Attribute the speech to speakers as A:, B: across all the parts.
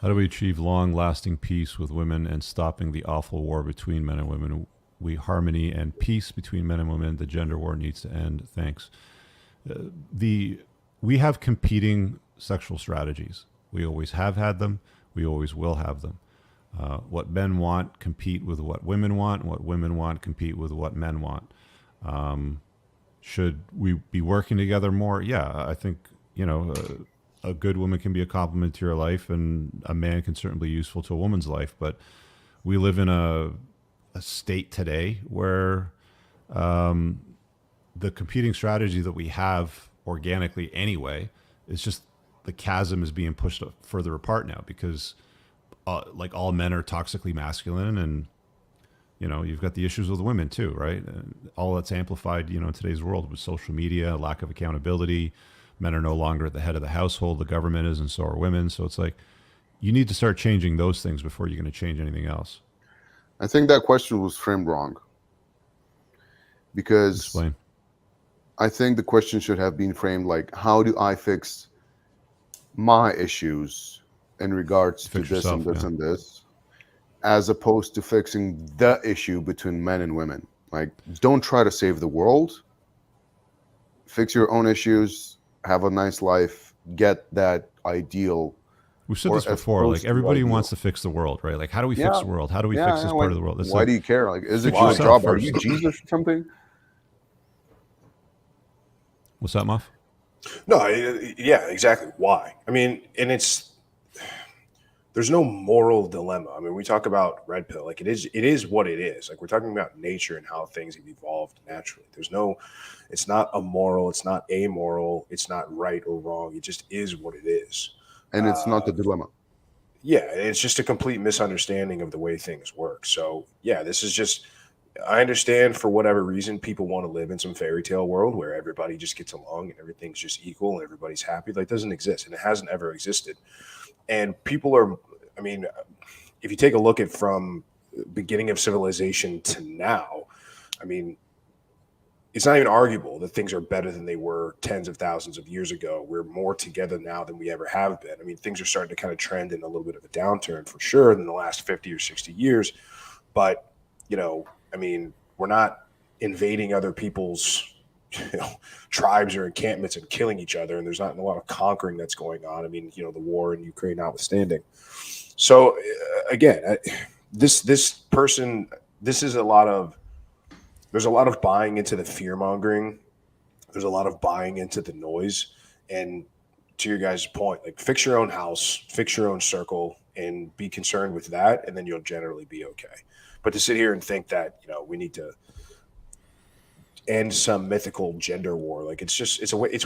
A: How do we achieve long-lasting peace with women and stopping the awful war between men and women? We harmony and peace between men and women. The gender war needs to end. Thanks. The We have competing sexual strategies. We always have had them. We always will have them. What men want compete with what women want, and what women want compete with what men want. Should we be working together more? Yeah, I think a good woman can be a complement to your life, and a man can certainly be useful to a woman's life. But we live in a state today where the competing strategy that we have organically anyway is just the chasm is being pushed further apart now because like all men are toxically masculine, and you've got the issues with women too, right? And all that's amplified in today's world with social media, lack of accountability. Men are no longer at the head of the household, the government is, and so are women. So it's like you need to start changing those things before you're going to change anything else.
B: I think that question was framed wrong, because
A: Explain.
B: I think the question should have been framed like, how do I fix my issues in regards to
A: Fix
B: this
A: yourself,
B: and this
A: yeah.
B: and this, as opposed to fixing the issue between men and women. Like, don't try to save the world. Fix your own issues, have a nice life, get that ideal,
A: We've said
B: or
A: this
B: as
A: before. Like
B: close to
A: everybody
B: ideal.
A: wants to fix the world, right? Like how do we fix
B: Yeah,
A: the world? How do we
B: yeah,
A: fix
B: yeah.
A: this
B: Like,
A: part of the world? It's
B: why
A: like
B: do you care? Like, is it
A: fix
B: your
A: yourself
B: job? Are you
A: first.
B: Jesus or something?
A: What's that, Muff?
C: No, yeah, exactly. Why? I mean, and there's no moral dilemma. I mean, we talk about red pill, like it is what it is. Like we're talking about nature and how things have evolved naturally. It's not immoral, it's not amoral, it's not right or wrong. It just is what it is.
B: And it's not the dilemma.
C: Yeah, it's just a complete misunderstanding of the way things work. So yeah, this is just. I understand for whatever reason people want to live in some fairy tale world where everybody just gets along and everything's just equal and everybody's happy. Like, doesn't exist, and it hasn't ever existed. And people are, I mean, if you take a look at from beginning of civilization to now, I mean, it's not even arguable that things are better than they were tens of thousands of years ago. We're more together now than we ever have been. I mean, things are starting to kind of trend in a little bit of a downturn for sure in the last 50 or 60 years. But, I mean, we're not invading other people's tribes or encampments and killing each other. And there's not a lot of conquering that's going on. I mean, the war in Ukraine notwithstanding. So again, this person, this is there's a lot of buying into the fear mongering. There's a lot of buying into the noise. And to your guys' point, like fix your own house, fix your own circle, and be concerned with that, and then you'll generally be okay. But to sit here and think that we need to end some mythical gender war, like it's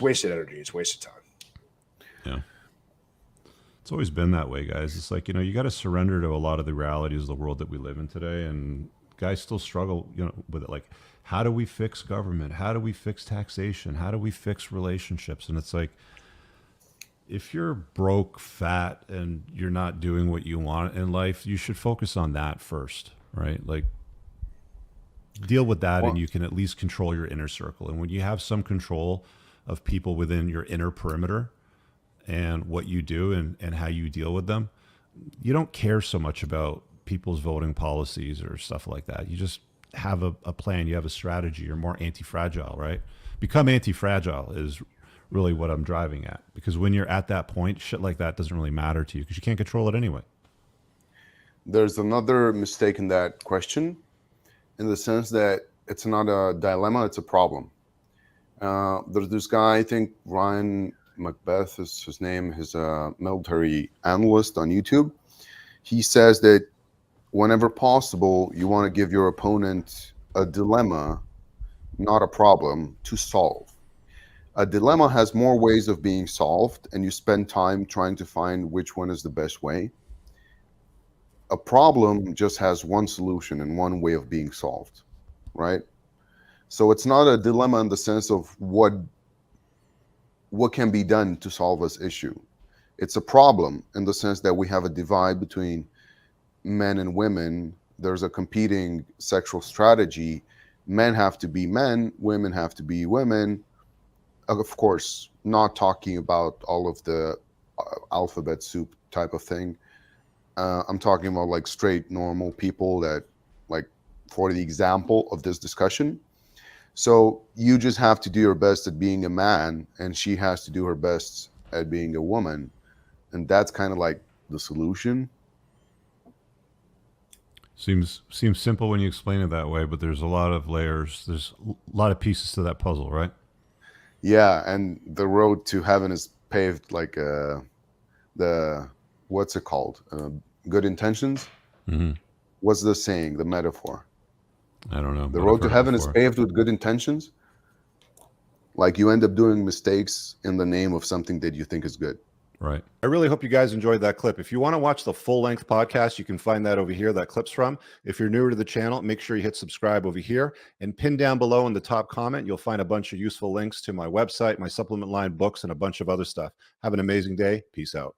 C: wasted energy, it's wasted time.
A: Yeah. It's always been that way, guys. It's like, you got to surrender to a lot of the realities of the world that we live in today. And guys still struggle, with it. Like, how do we fix government? How do we fix taxation? How do we fix relationships? And it's like, if you're broke, fat, and you're not doing what you want in life, you should focus on that first, right? Like, deal with that,
B: Well,
A: and you can at least control your inner circle. And when you have some control of people within your inner perimeter and what you do and how you deal with them, you don't care so much about people's voting policies or stuff like that. You just have a plan, you have a strategy, you're more anti-fragile, right? Become anti-fragile is really what I'm driving at, because when you're at that point, shit like that doesn't really matter to you because you can't control it anyway.
B: there's another mistake in that question, in the sense that it's not a dilemma, it's a problem. There's this guy, I think Ryan Macbeth is his name. He's a military analyst on YouTube. He says that whenever possible, you want to give your opponent a dilemma, not a problem, to solve. A dilemma has more ways of being solved, and you spend time trying to find which one is the best way. A problem just has one solution and one way of being solved, right? So it's not a dilemma in the sense of what can be done to solve this issue. It's a problem in the sense that we have a divide between men and women. There's a competing sexual strategy. Men have to be men, women have to be women. Of course, not talking about all of the alphabet soup type of thing. I'm talking about like straight normal people that, like, for the example of this discussion. So you just have to do your best at being a man, and she has to do her best at being a woman, and that's kind of like the solution.
A: Seems simple when you explain it that way, but there's a lot of layers. There's a lot of pieces to that puzzle, right?
B: Yeah, and the road to heaven is paved like the what's it called? Good intentions.
A: Mm-hmm.
B: What's the saying? The metaphor?
A: I don't know,
B: The
A: but I've
B: road to
A: heard it
B: heaven is
A: before.
B: paved with good intentions. Like, you end up doing mistakes in the name of something that you think is good.
A: Right. I really hope you guys enjoyed that clip. If you want to watch the full-length podcast, you can find that over here, that clip's from. If you're newer to the channel, make sure you hit subscribe over here, and pin down below in the top comment, you'll find a bunch of useful links to my website, my supplement line, books, and a bunch of other stuff. Have an amazing day. Peace out.